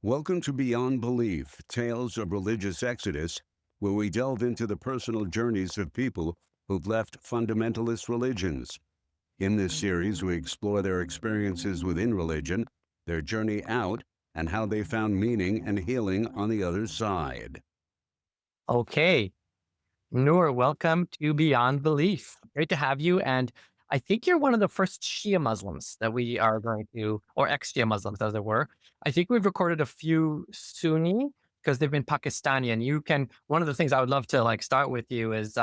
Welcome to Beyond Belief, Tales of Religious Exodus, where we delve into the personal journeys of people who've left fundamentalist religions. In this series, we explore their experiences within religion, their journey out, and how they found meaning and healing on the other side. Okay. Noor, welcome to Beyond Belief. Great to have you. And I think you're one of the first Shia Muslims that we are going to, or ex-Shia Muslims as it were. I think we've recorded a few Sunni because they've been Pakistani. And one of the things I would love to start with you is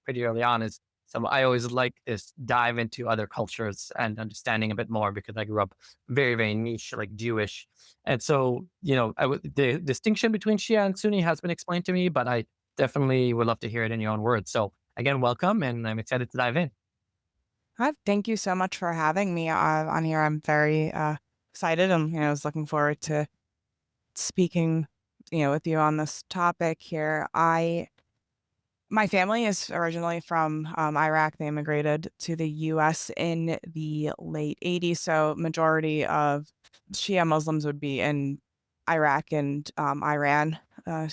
pretty early on is I always like this dive into other cultures and understanding a bit more because I grew up very, very niche, like Jewish. And so, the distinction between Shia and Sunni has been explained to me, but I definitely would love to hear it in your own words. So again, welcome, and I'm excited to dive in. Hi, thank you so much for having me on here. I'm very excited. I was looking forward to speaking, with you on this topic here. My family is originally from Iraq. They immigrated to the U.S. in the late 80s. So majority of Shia Muslims would be in Iraq and Iran.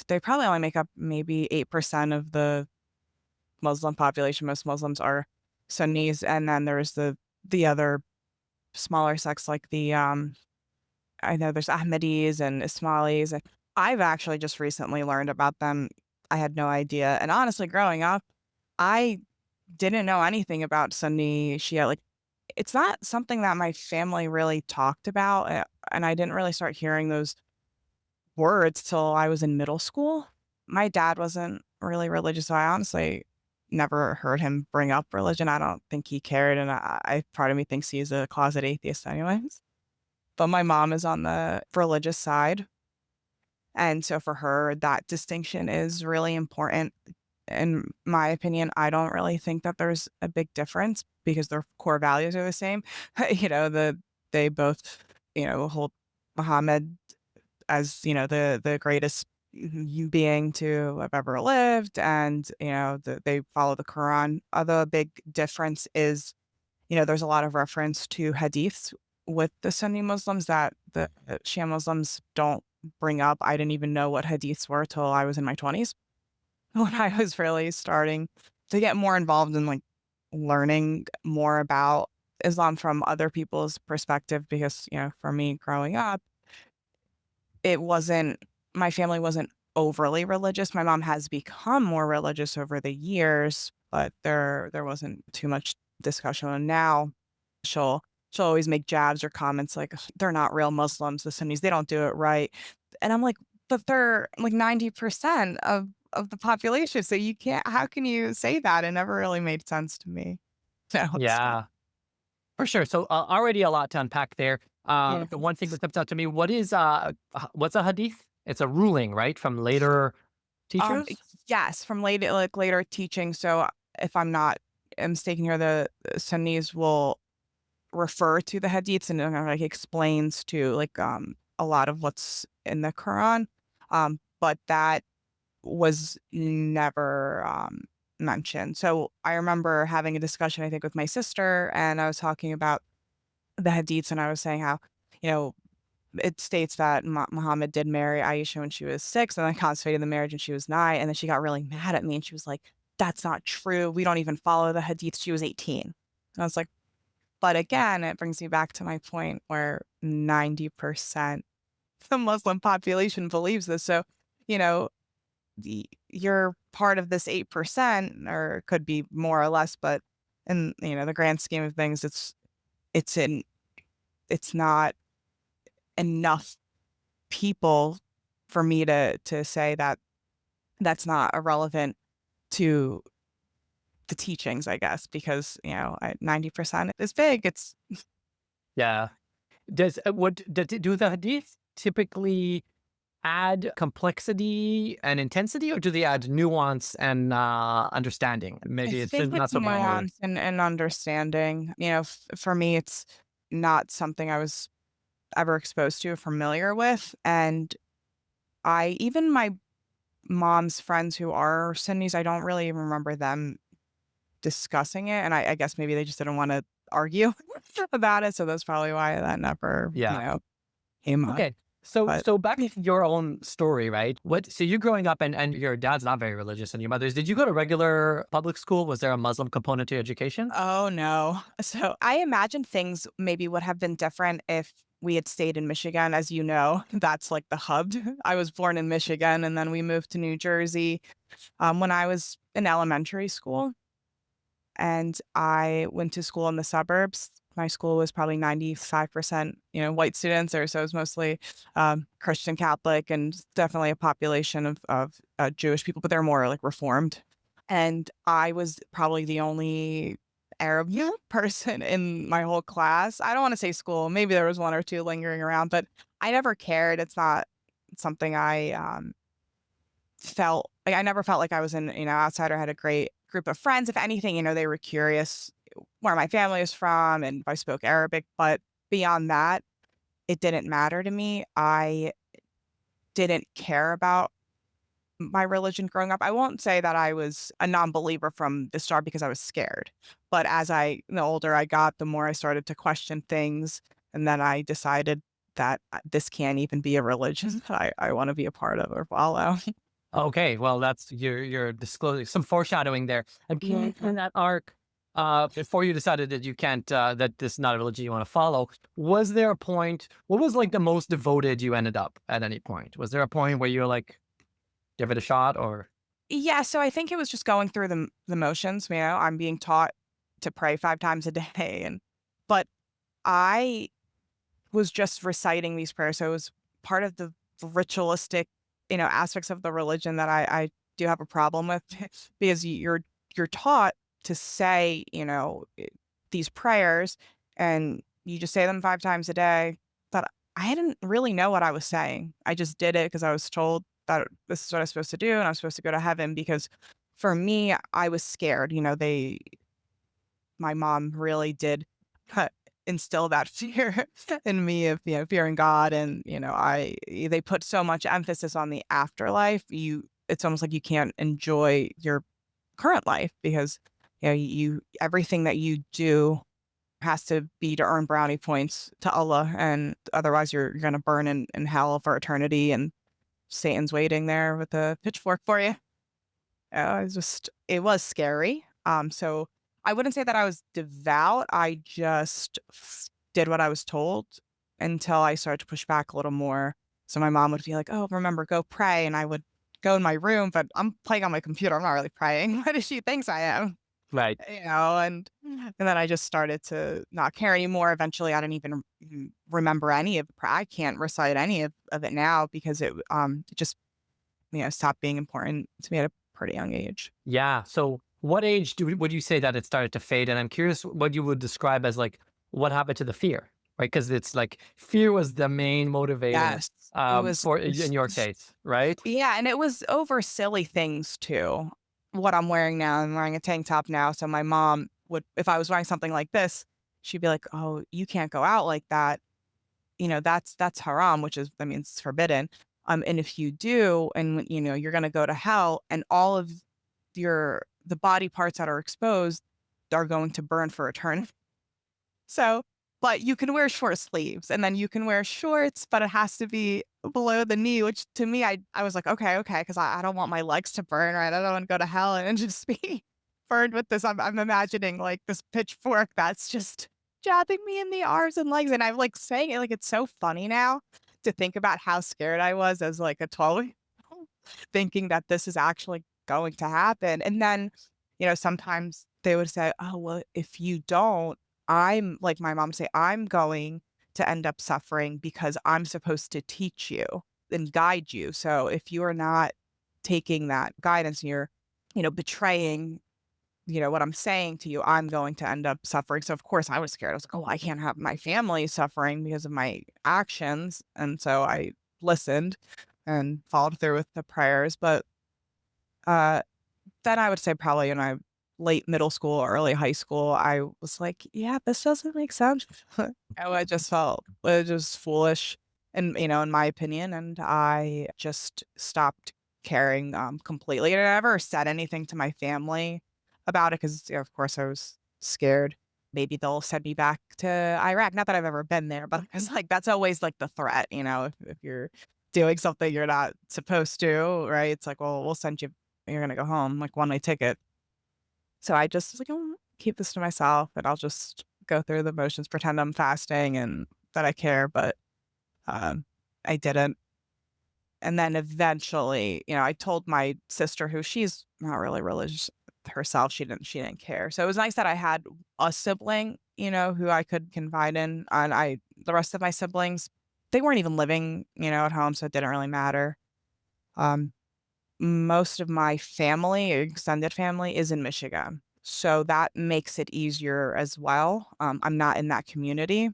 They probably only make up maybe 8% of the Muslim population. Most Muslims are Sunnis, and then there's the other smaller sects like I know there's Ahmadis and Ismailis. I've actually just recently learned about them. I had no idea. And honestly, growing up, I didn't know anything about Sunni Shia. Like, it's not something that my family really talked about. And I didn't really start hearing those words till I was in middle school. My dad wasn't really religious, so I honestly never heard him bring up religion. I don't think he cared. And part of me thinks he's a closet atheist anyways. But my mom is on the religious side. And so for her, that distinction is really important. In my opinion, I don't really think that there's a big difference because their core values are the same. They both, hold Muhammad as, the greatest being to have ever lived. And, they follow the Quran. The big difference is, there's a lot of reference to hadiths with the Sunni Muslims that the Shia Muslims don't bring up. I didn't even know what hadiths were till I was in my 20s when I was really starting to get more involved in learning more about Islam from other people's perspective. Because, for me growing up, my family wasn't overly religious. My mom has become more religious over the years, but there wasn't too much discussion. And now she'll always make jabs or comments like, they're not real Muslims, the Sunnis, they don't do it right. And I'm like, but they're like 90% of the population. So how can you say that? It never really made sense to me. So Yeah, for sure. So already a lot to unpack there. yeah. The one thing that steps out to me, what's a hadith? It's a ruling, right? From later teachers? Yes, from later teaching. So if I'm not mistaken here, the Sunnis will refer to the hadiths and explains to a lot of what's in the Quran, but that was never mentioned. So I remember having a discussion, I think, with my sister, and I was talking about the hadiths, and I was saying how it states that Muhammad did marry Aisha when she was 6, and then consummated the marriage when she was 9, and then she got really mad at me, and she was like, "That's not true. We don't even follow the hadiths. She was 18." And I was like, but again, it brings me back to my point where 90% the Muslim population believes this. So, you know, you're part of this 8%, or it could be more or less, but in, the grand scheme of things, it's not enough people for me to say that that's not irrelevant to the teachings, I guess, because 90% is big. It's Yeah. Do the hadith typically add complexity and intensity, or do they add nuance and understanding? I Maybe it's just think not it's so binary. nuance and understanding. For me, it's not something I was ever exposed to or familiar with, and even my mom's friends who are Sunnis, I don't really even remember them discussing it, and I guess maybe they just didn't want to argue about it, so that's probably why that never, Yeah. came up. Okay. So, But so back to your own story, right? So you're growing up and your dad's not very religious and your mother's. Did you go to regular public school? Was there a Muslim component to your education? oh no. So I imagine things maybe would have been different if we had stayed in Michigan. As you know, that's like the hub. I was born in Michigan and then we moved to New Jersey when I was in elementary school. And I went to school in the suburbs. My school was probably 95%, white students, or so it was mostly Christian Catholic, and definitely a population of Jewish people, but they're more like Reformed. And I was probably the only Arab person in my whole class. I don't want to say school. Maybe there was one or two lingering around, but I never cared. It's not something I felt like. I never felt like I was an outsider. I had a great group of friends. If anything, they were curious where my family was from and if I spoke Arabic. But beyond that, it didn't matter to me. I didn't care about my religion growing up. I won't say that I was a non-believer from the start because I was scared. But the older I got, the more I started to question things. And then I decided that this can't even be a religion that I want to be a part of or follow. Okay, well, that's you're disclosing some foreshadowing there. And in that arc, before you decided that you can't, that this is not a religion you want to follow, was there a point? What was like the most devoted you ended up at any point? Was there a point where you were like, give it a shot, or? Yeah, so I think it was just going through the motions. I'm being taught to pray 5 times a day, but I was just reciting these prayers. So it was part of the ritualistic, aspects of the religion that I do have a problem with because you're taught to say, these prayers, and you just say them 5 times a day. But I didn't really know what I was saying. I just did it because I was told that this is what I'm supposed to do and I'm supposed to go to heaven. Because for me, I was scared. My mom really did instill that fear in me of fearing God, and they put so much emphasis on the afterlife. It's almost like you can't enjoy your current life because you everything that you do has to be to earn brownie points to Allah, and otherwise you're going to burn in hell for eternity, and Satan's waiting there with a pitchfork for you. It was scary. So I wouldn't say that I was devout. I just did what I was told until I started to push back a little more. So my mom would be like, "Oh, remember, go pray." And I would go in my room, but I'm playing on my computer. I'm not really praying. What does she thinks I am? Right. And then I just started to not care anymore. Eventually, I didn't even remember any of the prayer. I can't recite any of it now because it just stopped being important to me at a pretty young age. Yeah. So what age would you say that it started to fade? And I'm curious what you would describe as like what happened to the fear, right? Because it's like fear was the main motivator Yes, it was. for in your case, right? Yeah, and it was over silly things too. What I'm wearing now, I'm wearing a tank top now. So my mom would, if I was wearing something like this, she'd be like, "Oh, you can't go out like that. That's haram," which is, I mean, it's forbidden. And if you do, and you're gonna go to hell, and all of the body parts that are exposed are going to burn for eternity. So, but you can wear short sleeves, and then you can wear shorts, but it has to be below the knee, which to me, I was like, okay, because I don't want my legs to burn, right? I don't want to go to hell and just be burned with this. I'm imagining like this pitchfork that's just jabbing me in the arms and legs. And I'm like saying it like it's so funny now to think about how scared I was as like a 12-year-old, thinking that this is actually going to happen. And then, sometimes they would say, "Oh, well, if you don't, I'm like," my mom would say, "I'm going to end up suffering because I'm supposed to teach you and guide you. So if you are not taking that guidance and you're, betraying, what I'm saying to you, I'm going to end up suffering." So of course I was scared. I was like, "Oh, I can't have my family suffering because of my actions." And so I listened and followed through with the prayers. But uh, then I would say probably in my late middle school, or early high school, I was like, "Yeah, this doesn't make sense." I just felt it was just foolish, and in my opinion, and I just stopped caring completely. And I never said anything to my family about it because, of course, I was scared. maybe they'll send me back to Iraq. Not that I've ever been there, but it's like that's always like the threat, if you're doing something you're not supposed to, right? It's like, well, we'll send you, you're gonna go home, like one-way ticket. So I just was like, oh, keep this to myself and I'll just go through the motions, pretend I'm fasting and that I care, but I didn't. And then eventually, I told my sister who she's not really religious herself. She didn't care. So it was nice that I had a sibling, who I could confide in. And the rest of my siblings, they weren't even living, at home, so it didn't really matter. Um, Most of my family, extended family, is in Michigan. So that makes it easier as well. I'm not in that community.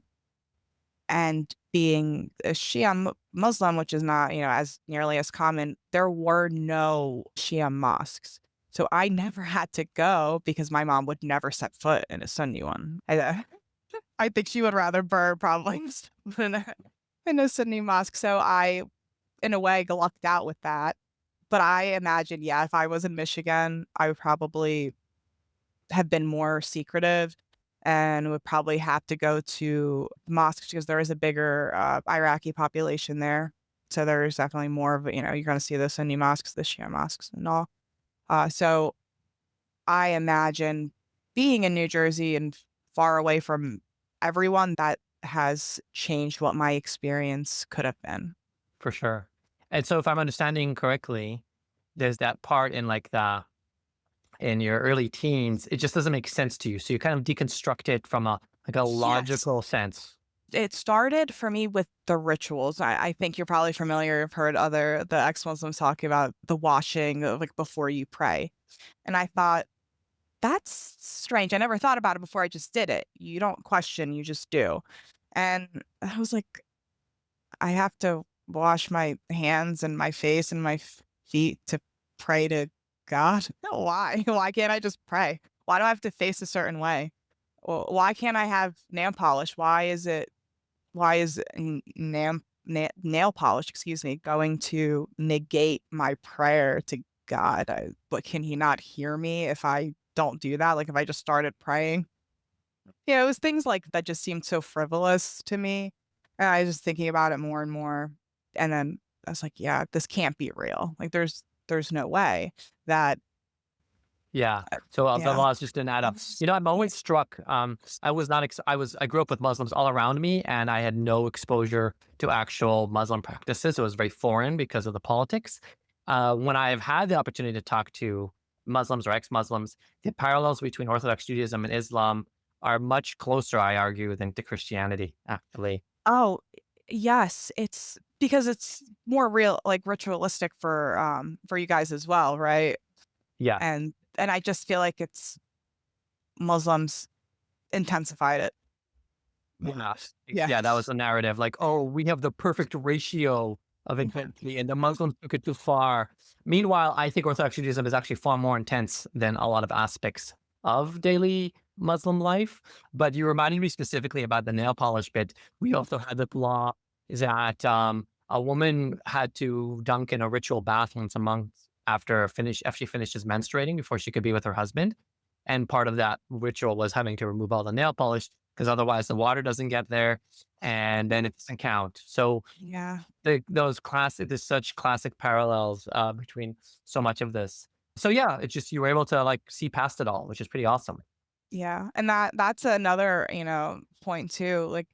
And being a Shia Muslim, which is not, as nearly as common, there were no Shia mosques. So I never had to go because my mom would never set foot in a Sunni one. I think she would rather burn probably than in a Sunni mosque. So I, in a way, lucked out with that. But I imagine, yeah, if I was in Michigan, I would probably have been more secretive and would probably have to go to mosques because there is a bigger Iraqi population there. So there's definitely more of, you're going to see the Sunni mosques, the Shia mosques and all. So I imagine being in New Jersey and far away from everyone, that has changed what my experience could have been. For sure. And so if I'm understanding correctly, there's that part in like in your early teens, it just doesn't make sense to you. So you kind of deconstruct it from a Yes. logical sense. It started for me with the rituals. I think you're probably familiar. I've heard the ex-Muslims talking about the washing, like before you pray. And I thought, that's strange. I never thought about it before. I just did it. You don't question, you just do. And I was like, I have to wash my hands and my face and my feet to pray to God. Why? Why can't I just pray? Why do I have to face a certain way? Why can't I have nail polish? Why is nail polish, excuse me, going to negate my prayer to God? But can he not hear me if I don't do that? Like if I just started praying? Yeah, it was things like that just seemed so frivolous to me. And I was just thinking about it more and more. And then I was like, yeah, this can't be real. Like there's no way that, Yeah. So the yeah. laws just didn't add up. I'm always struck. I was not. I grew up with Muslims all around me, and I had no exposure to actual Muslim practices. It was very foreign because of the politics. When I've had the opportunity to talk to Muslims or ex-Muslims, the parallels between Orthodox Judaism and Islam are much closer, I argue, than to Christianity. Actually, Oh, yes, it's because it's more real, like ritualistic for you guys as well, right? yeah. And I just feel like it's Muslims intensified it. Yeah. Yeah. Yeah, that was the narrative. Like, oh, we have the perfect ratio of intensity, and the Muslims took it too far. Meanwhile, I think Orthodox Judaism is actually far more intense than a lot of aspects of daily Muslim life. But you reminded me specifically about the nail polish bit. We also had the law that a woman had to dunk in a ritual bath once a month after she finishes menstruating before she could be with her husband. And part of that ritual was having to remove all the nail polish because otherwise the water doesn't get there and then it doesn't count. So Yeah. there's such classic parallels between so much of this. So yeah, it's just you were able to like see past it all, which is pretty awesome. Yeah. And that's another, point too, like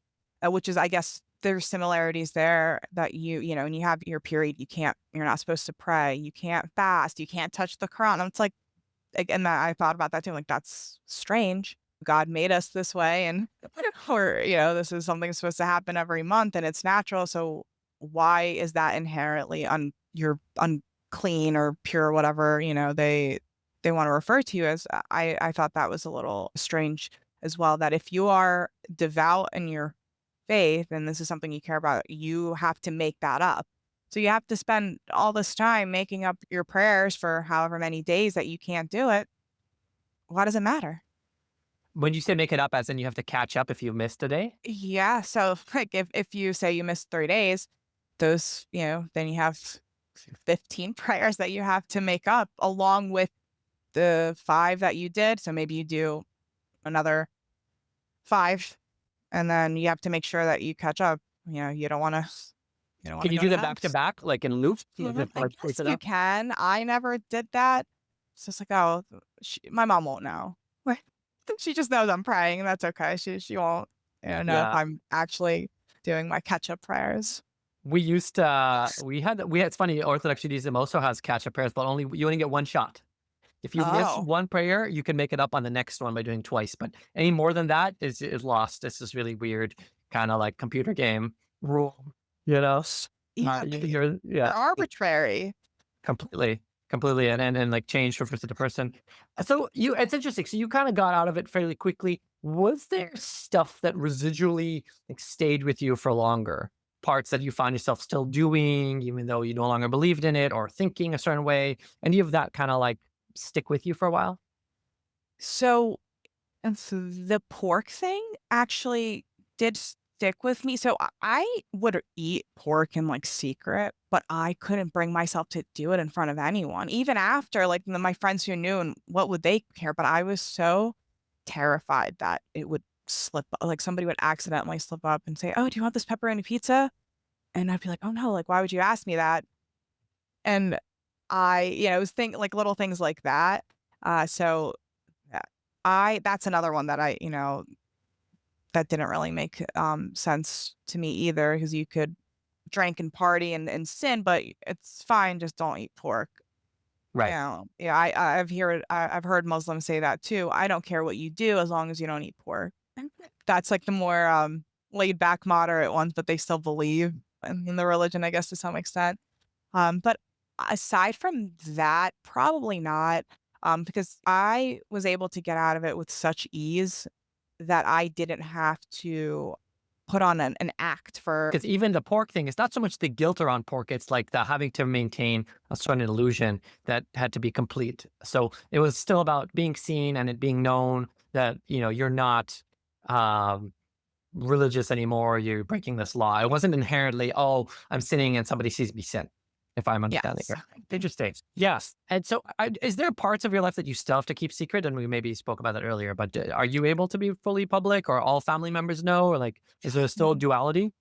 which is I guess there's similarities there that when you have your period, you're not supposed to pray, you can't fast, you can't touch the Quran. And it's like, and that I thought about that too. Like, that's strange. God made us this way, and or this is something that's supposed to happen every month, and it's natural. So why is that inherently you're unclean or pure, whatever they want to refer to you as? I thought that was a little strange as well. That if you are devout in your faith, and this is something you care about, you have to make that up. So you have to spend all this time making up your prayers for however many days that you can't do it. Why does it matter? When you say make it up, as in you have to catch up if you missed a day? Yeah. So like if you say you missed 3 days, those, then you have 15 prayers that you have to make up along with the 5 that you did. So maybe you do another 5, and then you have to make sure that you catch up. You don't want to. You don't want Can to you go do that back to naps. back, like in loops? I guess you can. I never did that. It's just like, oh, my mom won't know. Like, she just knows I'm praying, and that's okay. She won't, know if Yeah. I'm actually doing my catch up prayers. We used to, it's funny, Orthodox Judaism also has catch-up prayers, but you only get one shot. If you miss Oh, one prayer, you can make it up on the next one by doing twice. But any more than that is lost. It's this really weird kind of like computer game rule, you know? yeah, they're Yeah, arbitrary. completely, completely, and like change from person to person. So it's interesting. So you kind of got out of it fairly quickly. Was there stuff that residually like stayed with you for longer? Parts that you find yourself still doing, even though you no longer believed in it or thinking a certain way? Any of that kind of like stick with you for a while? So, and so the pork thing actually did stick with me. So I would eat pork in like secret, but I couldn't bring myself to do it in front of anyone. Even after like my friends who knew, and what would they care? But I was so terrified that it would slip, like somebody would accidentally slip up and say, "Oh, do you want this pepperoni pizza?" And I'd be like, "Oh no, like why would you ask me that?" And it was like little things like that. So yeah, that's another one that that didn't really make sense to me either, because you could drink and party and sin, but it's fine, just don't eat pork. Right. Yeah, I've heard Muslims say that too. I don't care what you do as long as you don't eat pork. That's like the more laid back, moderate ones, but they still believe in the religion, I guess, to some extent. But aside from that, probably not, because I was able to get out of it with such ease that I didn't have to put on an act for. Because even the pork thing, it's not so much the guilt around pork, it's like the having to maintain a certain illusion that had to be complete. So it was still about being seen and it being known that, you're not um, religious anymore, you're breaking this law. It wasn't inherently, oh, I'm sinning and somebody sees me sin, if I'm understanding Yes. it. Interesting. Yes. And so is there parts of your life that you still have to keep secret? And we maybe spoke about that earlier, but are you able to be fully public, or all family members know? Or like, is there still duality?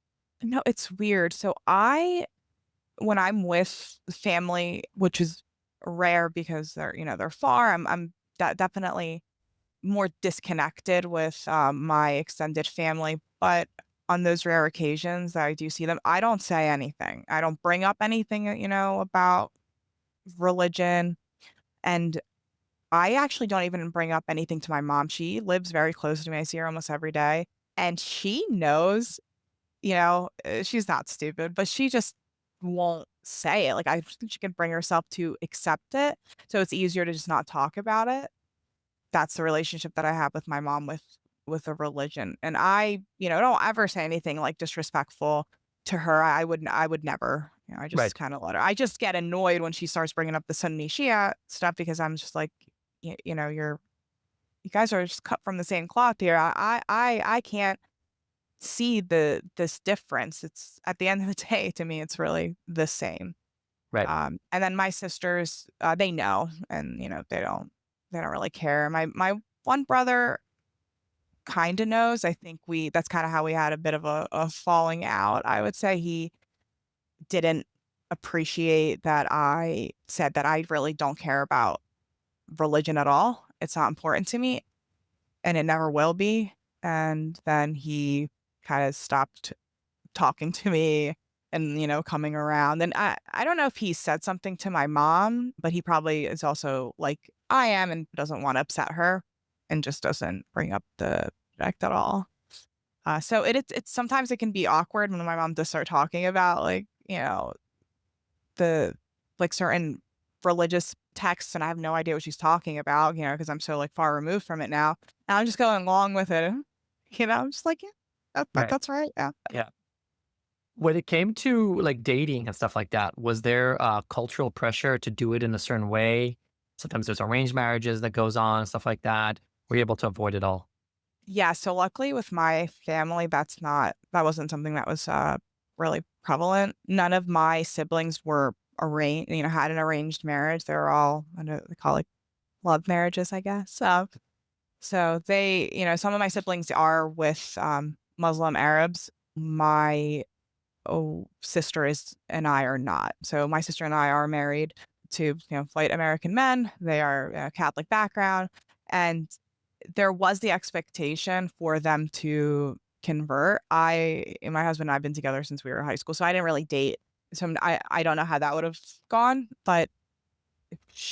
No, it's weird. So when I'm with family, which is rare because they're far, I'm definitely more disconnected with my extended family. But on those rare occasions that I do see them, I don't say anything. I don't bring up anything, about religion. And I actually don't even bring up anything to my mom. She lives very close to me. I see her almost every day. And she knows, she's not stupid, but she just won't say it. Like, I think she can bring herself to accept it. So it's easier to just not talk about it. That's the relationship that I have with my mom with a religion. And I, don't ever say anything like disrespectful to her. I would never. I Right. just kind of let her. I just get annoyed when she starts bringing up the Sunni Shia stuff, because I'm just like, you guys are just cut from the same cloth here. I can't see this difference. It's at the end of the day, to me, it's really the same. Right. And then my sisters, they know, and they don't really care. My one brother kind of knows. I think that's kind of how we had a bit of a falling out. I would say he didn't appreciate that I said that I really don't care about religion at all. It's not important to me, and it never will be. And then he kind of stopped talking to me and, coming around. And I don't know if he said something to my mom, but he probably is also like I am and doesn't want to upset her and just doesn't bring up the subject at all. So it's sometimes it can be awkward when my mom does start talking about like, the like certain religious texts, and I have no idea what she's talking about, because I'm so like far removed from it now. And I'm just going along with it. I'm just like, yeah, Right. that's right. Yeah. Yeah. When it came to like dating and stuff like that, was there cultural pressure to do it in a certain way? Sometimes there's arranged marriages that goes on, stuff like that. Were you able to avoid it all? Yeah, so luckily with my family, that wasn't something that was really prevalent. None of my siblings were arranged, had an arranged marriage. They were all, I know they call it love marriages, I guess. So they, some of my siblings are with Muslim Arabs. My sister is and I are not. So my sister and I are married to white American men. They are Catholic background, and there was the expectation for them to convert. My husband and I've been together since we were in high school, so I didn't really date. So I don't know how that would have gone, but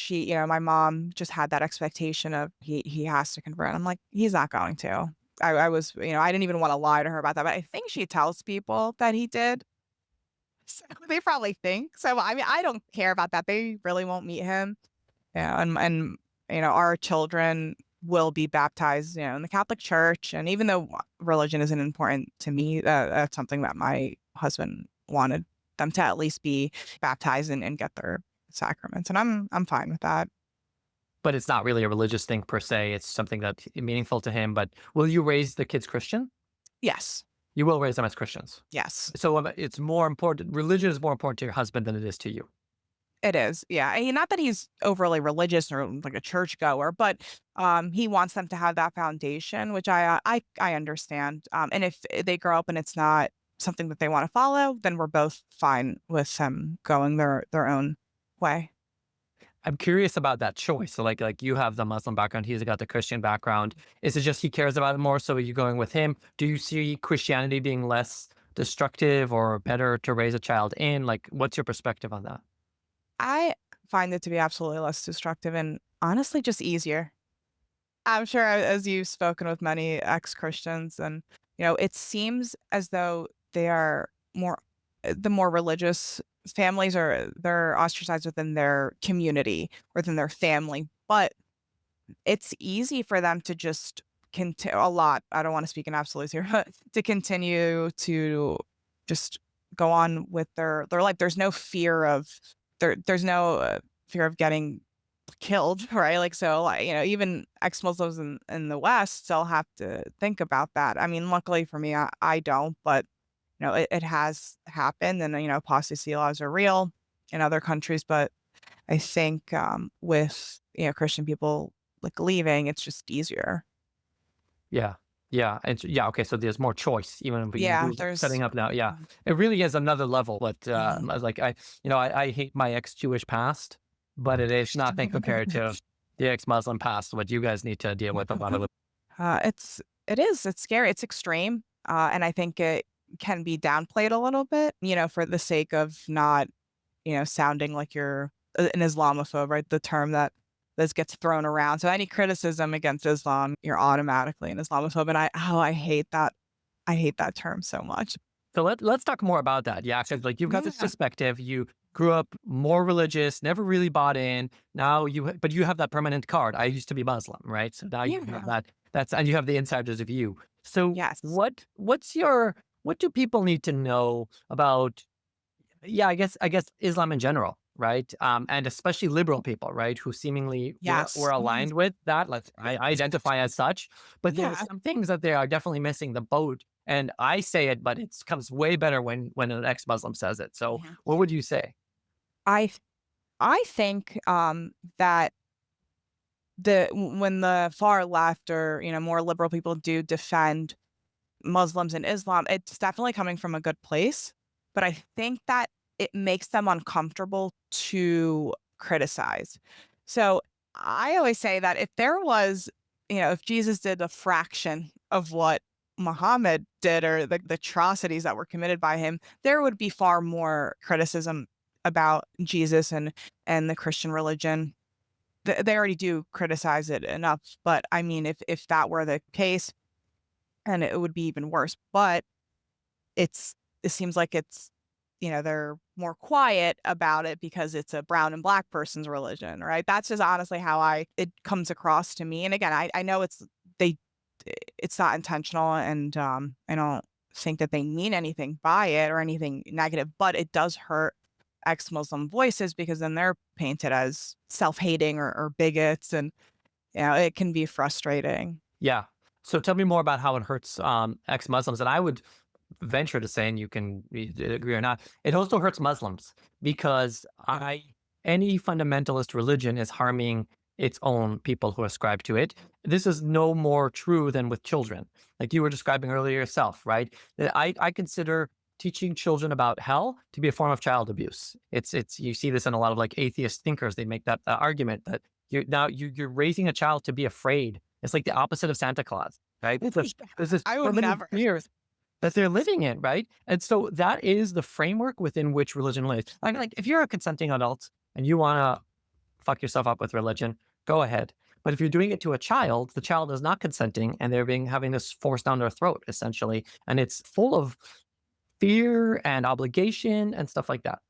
my mom just had that expectation of he has to convert. I'm like, he's not going to. I was, I didn't even want to lie to her about that, but I think she tells people that he did. So they probably think. So I mean, I don't care about that. They really won't meet him. Yeah, and our children will be baptized, in the Catholic Church. And even though religion isn't important to me, that's something that my husband wanted them to at least be baptized and get their sacraments. And I'm fine with that. But it's not really a religious thing per se. It's something that's meaningful to him. But will you raise the kids Christian? Yes. You will raise them as Christians. Yes. So it's more important. Religion is more important to your husband than it is to you. It is. Yeah. Not that he's overly religious or like a churchgoer, but he wants them to have that foundation, which I understand. And if they grow up and it's not something that they want to follow, then we're both fine with them going their own way. I'm curious about that choice. So like you have the Muslim background, he's got the Christian background. Is it just he cares about it more, so are you going with him? Do you see Christianity being less destructive or better to raise a child in? Like, what's your perspective on that? I find it to be absolutely less destructive and honestly just easier. I'm sure as you've spoken with many ex-Christians, and it seems as though they are the more religious families, or they're ostracized within their community, within their family, but it's easy for them to just continue a lot. I don't want to speak in absolutes here, but to continue to just go on with their life. There's no fear of there's no fear of getting killed, right? Like, so, like, even ex-Muslims in the West still have to think about that. I mean, luckily for me, I don't, but it has happened, and apostasy laws are real in other countries. But I think with Christian people like leaving, it's just easier. Yeah. Yeah. And yeah. Okay. So there's more choice, even if Yeah, you're there's. setting up now. Yeah. It really is another level. But Mhm. I was like, I hate my ex-Jewish past, but it is nothing compared to the ex-Muslim past, what you guys need to deal with about it. It's scary. It's extreme, and I think it can be downplayed a little bit, for the sake of not, sounding like you're an Islamophobe, right? The term that this gets thrown around. So any criticism against Islam, you're automatically an Islamophobe, and I hate that. I hate that term so much. So let's talk more about that. Yeah. Because like you've got this Yeah. perspective, you grew up more religious, never really bought in. Now but you have that permanent card. I used to be Muslim, right? So now you have Yeah. that. And you have the insider's view. So Yes. what do people need to know about, yeah, I guess Islam in general, right? And especially liberal people, right? Who seemingly we're Yes. aligned with that. I identify as such, but there are Yeah. some things that they are definitely missing the boat. And I say it, but it comes way better when an ex-Muslim says it. So Mhm. what would you say? I th- I think that when the far left, or more liberal people do defend Muslims and Islam, it's definitely coming from a good place, but I think that it makes them uncomfortable to criticize. So I always say that if there was, if Jesus did a fraction of what Muhammad did, or the atrocities that were committed by him, there would be far more criticism about Jesus and the Christian religion. They already do criticize it enough, but I mean, if that were the case, and it would be even worse. But it seems like it's, they're more quiet about it because it's a brown and black person's religion, right? That's just honestly how it comes across to me. And again, I know they it's not intentional, and I don't think that they mean anything by it or anything negative, but it does hurt ex-Muslim voices, because then they're painted as self-hating, or bigots, and it can be frustrating. Yeah. So tell me more about how it hurts ex-Muslims. And I would venture to say, and you can agree or not, it also hurts Muslims because any fundamentalist religion is harming its own people who ascribe to it. This is no more true than with children. Like you were describing earlier yourself, right? That I consider teaching children about hell to be a form of child abuse. It's you see this in a lot of like atheist thinkers. They make that argument that you're raising a child to be afraid. It's like the opposite of Santa Claus, right? There's this I would primitive never. fear that they're living in, right? And so that is the framework within which religion lives. Like if you're a consenting adult and you want to fuck yourself up with religion, go ahead. But if you're doing it to a child, the child is not consenting and they're having this forced down their throat, essentially. And it's full of fear and obligation and stuff like that.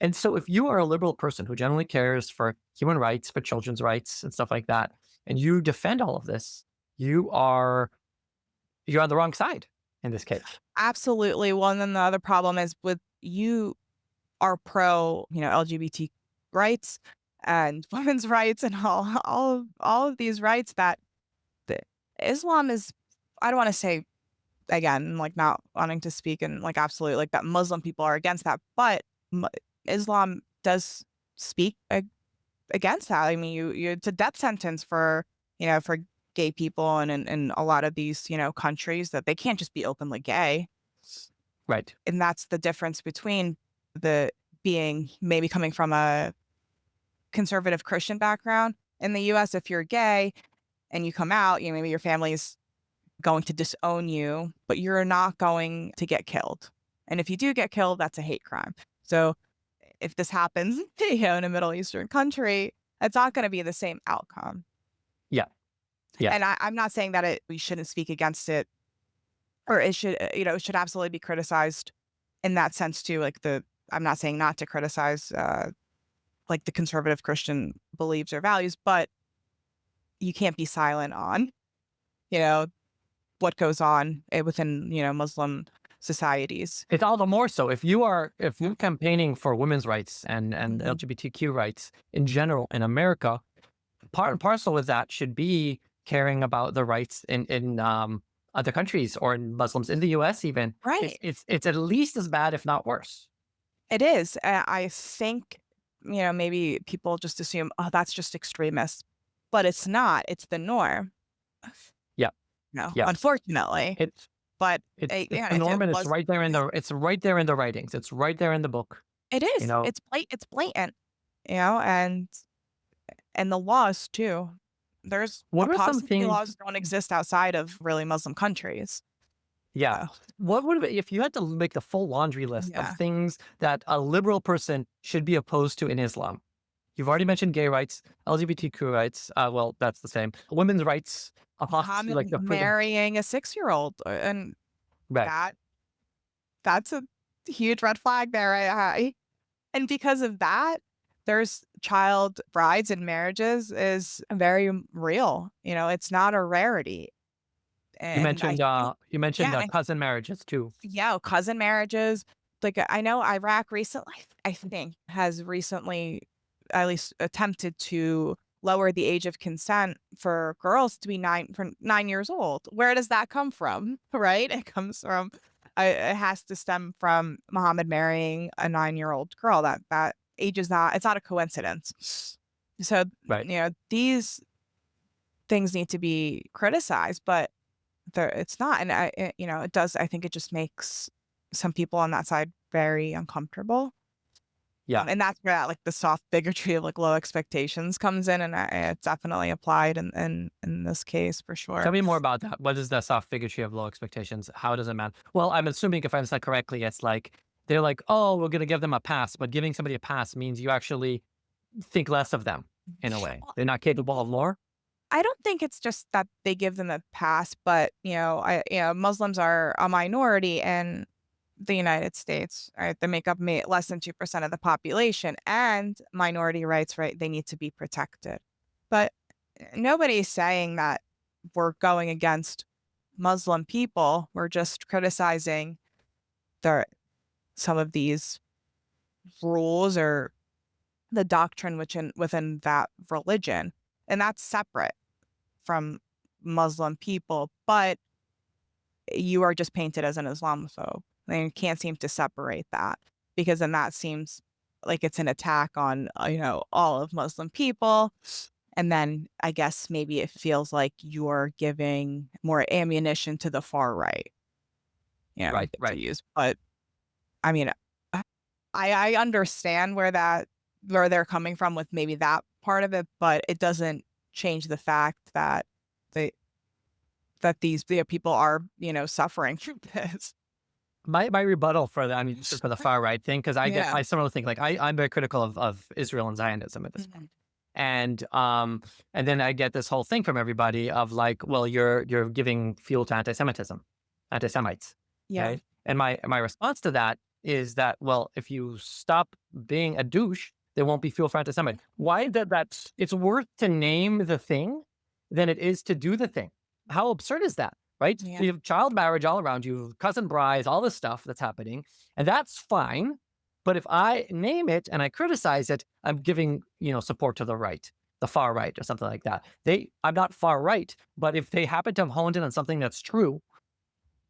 And so if you are a liberal person who generally cares for human rights, for children's rights and stuff like that, and you defend all of this, you're on the wrong side in this case. Absolutely. Well, and then the other problem is with you are pro, LGBT rights and women's rights and all of these rights that the Islam is, I don't want to say, again, like not wanting to speak and like absolutely like that Muslim people are against that, but Islam does speak against that. I mean, it's a death sentence for gay people and in a lot of these, countries that they can't just be openly gay. Right. And that's the difference between the being maybe coming from a conservative Christian background. In the US, if you're gay and you come out, maybe your family's going to disown you, but you're not going to get killed. And if you do get killed, that's a hate crime. So if this happens, in a Middle Eastern country, it's not going to be the same outcome. Yeah. Yeah. And I'm not saying that we shouldn't speak against it, or it should, it should absolutely be criticized in that sense too. Like I'm not saying not to criticize, like the conservative Christian beliefs or values, but you can't be silent on, what goes on within, Muslim societies. It's all the more so if you're campaigning for women's rights and Mhm. LGBTQ rights in general in America, part and parcel with that should be caring about the rights in other countries or in Muslims in the US even. Right. It's at least as bad, if not worse. It is. I think, maybe people just assume, oh, that's just extremist, but it's not. It's the norm. Yeah. No, Yeah. unfortunately. It's But it's yeah, the if it norm and it's was, right there in the writings. It's right there in the book. it You is. know, It's blatant, and the laws too. There's what are some apostasy things? laws don't exist outside of really Muslim countries. Yeah. What would it be if you had to make the full laundry list of Yeah. things that a liberal person should be opposed to in Islam? You've already mentioned gay rights, LGBTQ rights. Well, that's the same. Women's rights, apostasy, like Muhammad the freedom. marrying a 6-year-old, and Right. that's a huge red flag there. And because of that, there's child brides and marriages is very real. It's not a rarity. You And I mentioned think, yeah, cousin marriages too. yeah, cousin marriages. Like I know Iraq recently, I think, has recently at least attempted to lower the age of consent for girls to be 9 years old. Where does that come from? Right? It comes from, it has to stem from Muhammad marrying a 9-year-old girl. That age is not, it's not a coincidence. So, Right. these things need to be criticized, but it's not. And it does, I think it just makes some people on that side very uncomfortable. Yeah. And that's where that, like the soft bigotry of like low expectations comes in, and it's definitely applied in this case for sure. Tell me more about that. What is the soft bigotry of low expectations? How does it matter? Well, I'm assuming if I understand correctly, it's like they're like, oh, we're going to give them a pass, but giving somebody a pass means you actually think less of them in a way. Well, They're not capable of more. I don't think it's just that they give them a pass, but Muslims are a minority in the United States, right? They make up less than 2% of the population, and minority rights, right? They need to be protected. But nobody's saying that we're going against Muslim people. We're just criticizing some of these rules or the doctrine within that religion. And that's separate from Muslim people, but you are just painted as an Islamophobe. And you can't seem to separate that, because then that seems like it's an attack on, all of Muslim people. And then I guess maybe it feels like you're giving more ammunition to the far right, Right, to right. use. But I mean, I understand where they're coming from with maybe that part of it, but it doesn't change the fact that they that these people are, suffering through this. My rebuttal for the, I mean, for the far right thing, because Yeah. I similarly think like I'm very critical of Israel and Zionism at this point. Mhm. And then I get this whole thing from everybody of like, well, you're giving fuel to anti-Semitism, anti-Semites, Yeah. right? And my response to that is that, well, if you stop being a douche, there won't be fuel for anti-Semites. Why that's it's worth to name the thing than it is to do the thing. How absurd is that? Right? Yeah. You have child marriage all around you, cousin brides, all this stuff that's happening, and that's fine. But if I name it and I criticize it, I'm giving, support to the right, the far right, or something like that. I'm not far right, but if they happen to have honed in on something that's true,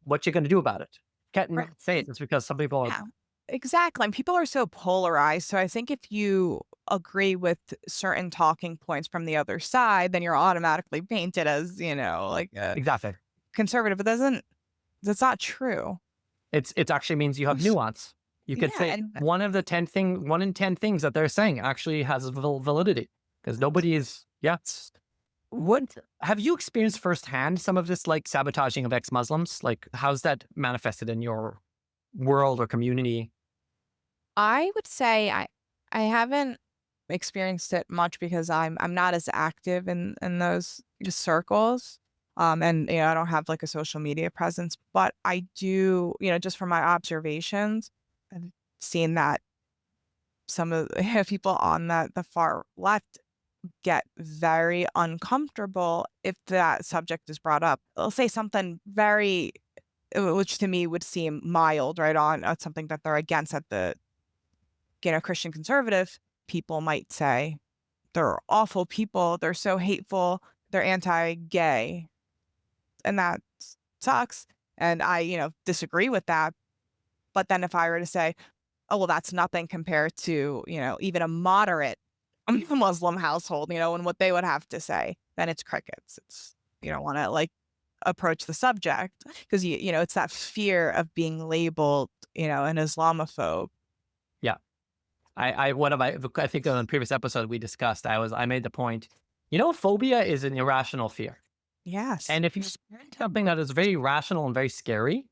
what you going to do about it? Can't Right. not say it. It's because some people are Yeah. Exactly. And people are so polarized. So I think if you agree with certain talking points from the other side, then you're automatically painted as, like a exactly. conservative. But that's not true. It actually means you have nuance. You could Yeah. say And 1 in 10 things that they're saying actually has validity because nobody is. Yeah. What have you experienced firsthand some of this like sabotaging of ex-Muslims? Like, how's that manifested in your world or community? I would say I haven't experienced it much because I'm not as active in those just circles. And I don't have like a social media presence, but I do, just from my observations, I've seen that some of the people on the far left get very uncomfortable if that subject is brought up. They'll say something very, which to me would seem mild, right, on something that they're against at the Christian conservative people might say they're awful people, they're so hateful, they're anti-gay, and that sucks. And I, disagree with that. But then if I were to say, oh, well, that's nothing compared to, even a moderate Muslim household, and what they would have to say, then it's crickets. It's, you don't want to like approach the subject because, it's that fear of being labeled, an Islamophobe. Yeah. I think on the previous episode we discussed, I made the point, phobia is an irrational fear. Yes. And if you something that is very rational and very scary,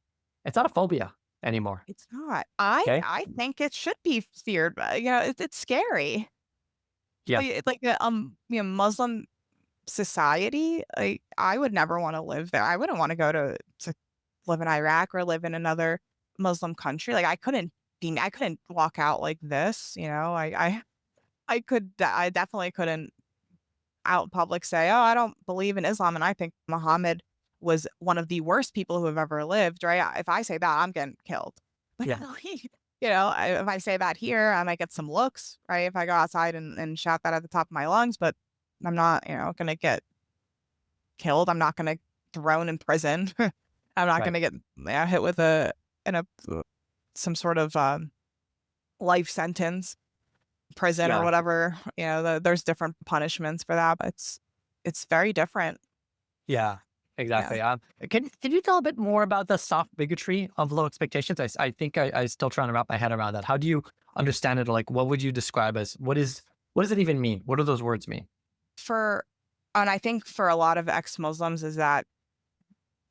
it's not a phobia anymore. It's not. I Okay. I think it should be feared, but it's scary. Yeah. Like Muslim society. I would never want to live there. I wouldn't want to go to live in Iraq or live in another Muslim country. Like I couldn't walk out like this. I definitely couldn't out in public say, oh, I don't believe in Islam, and I think Muhammad was one of the worst people who have ever lived. Right? If I say that, I'm getting killed. Yeah. If I say that here, I might get some looks, right? If I go outside and shout that at the top of my lungs, but I'm not, going to get killed. I'm not going to thrown in prison. I'm not Right. going to get hit with some sort of life sentence, prison or Yeah. whatever. There's different punishments for that, but it's very different. Yeah, exactly. Can you tell a bit more about the soft bigotry of low expectations? I think I still trying to wrap my head around that. How do you understand it? Like, what would you describe as what does it even mean? What do those words mean? And I think for a lot of ex-Muslims is that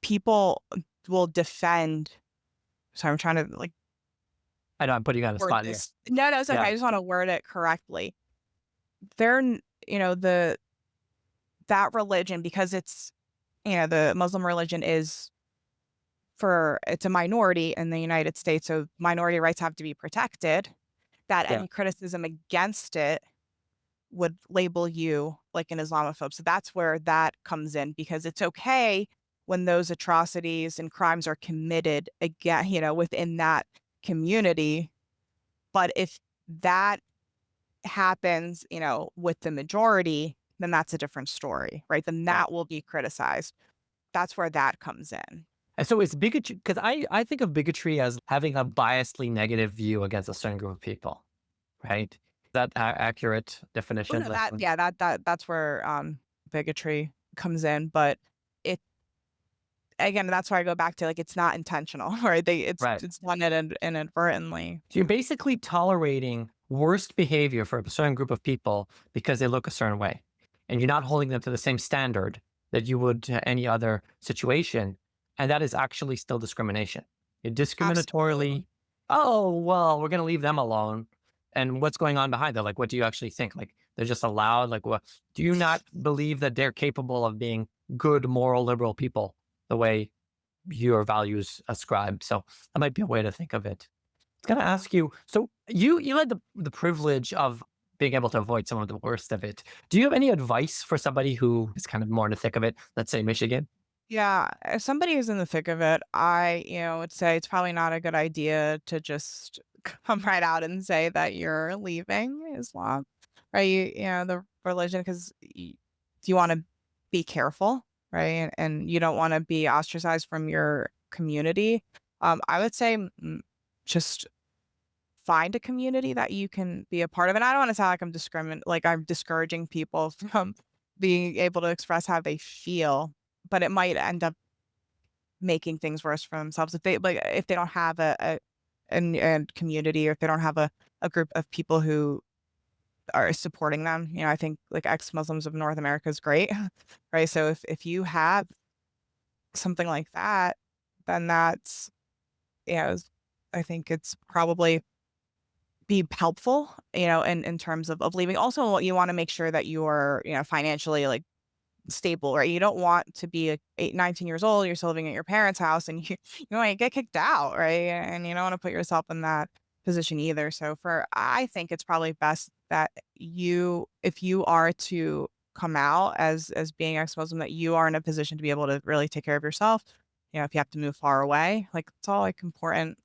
people will defend. So I'm trying to like I know I'm putting you on the word spot here. this. No, it's okay. Yeah. I just want to word it correctly. They're, that religion, because it's, the Muslim religion it's a minority in the United States, so minority rights have to be protected, that Yeah. any criticism against it would label you like an Islamophobe. So that's where that comes in, because it's okay when those atrocities and crimes are committed again, within that community. But if that happens, with the majority, then that's a different story, right? Then that will be criticized. That's where that comes in. And so it's bigotry because I think of bigotry as having a biasly negative view against a certain group of people, right? That accurate Oh, definition? no, that's where bigotry comes in. But it again, that's where I go back to, like, it's not intentional, right? Right. It's done inadvertently. So you're basically tolerating worst behavior for a certain group of people because they look a certain way. And you're not holding them to the same standard that you would to any other situation. And that is actually still discrimination. You're Absolutely. discriminatorily, oh, well, we're going to leave them alone. And what's going on behind that? Like, what do you actually think? Like, they're just allowed? Like, what? Do you not believe that they're capable of being good, moral, liberal people the way your values ascribe? So that might be a way to think of it. Gonna ask you, so you had the privilege of being able to avoid some of the worst of it. Do you have any advice for somebody who is kind of more in the thick of it? Let's say Michigan. Yeah, as somebody who's in the thick of it, would say it's probably not a good idea to just come right out and say that you're leaving Islam, right? The religion, because you want to be careful, right? And you don't want to be ostracized from your community. I would say just find a community that you can be a part of. And I don't want to sound like I'm discouraging people from being able to express how they feel, but it might end up making things worse for themselves if they don't have a community, or if they don't have a group of people who are supporting them. I think like ex-Muslims of North America is great, right? So if you have something like that, then that's, I think it's probably be helpful, in terms of leaving. Also, you want to make sure that you're, financially, like, stable, right? You don't want to be like 19 years old, you're still living at your parents' house, and you might get kicked out, right? And you don't want to put yourself in that position either. So I think it's probably best that if you are to come out as being ex-Muslim, that you are in a position to be able to really take care of yourself. If you have to move far away, like, it's all, like, important.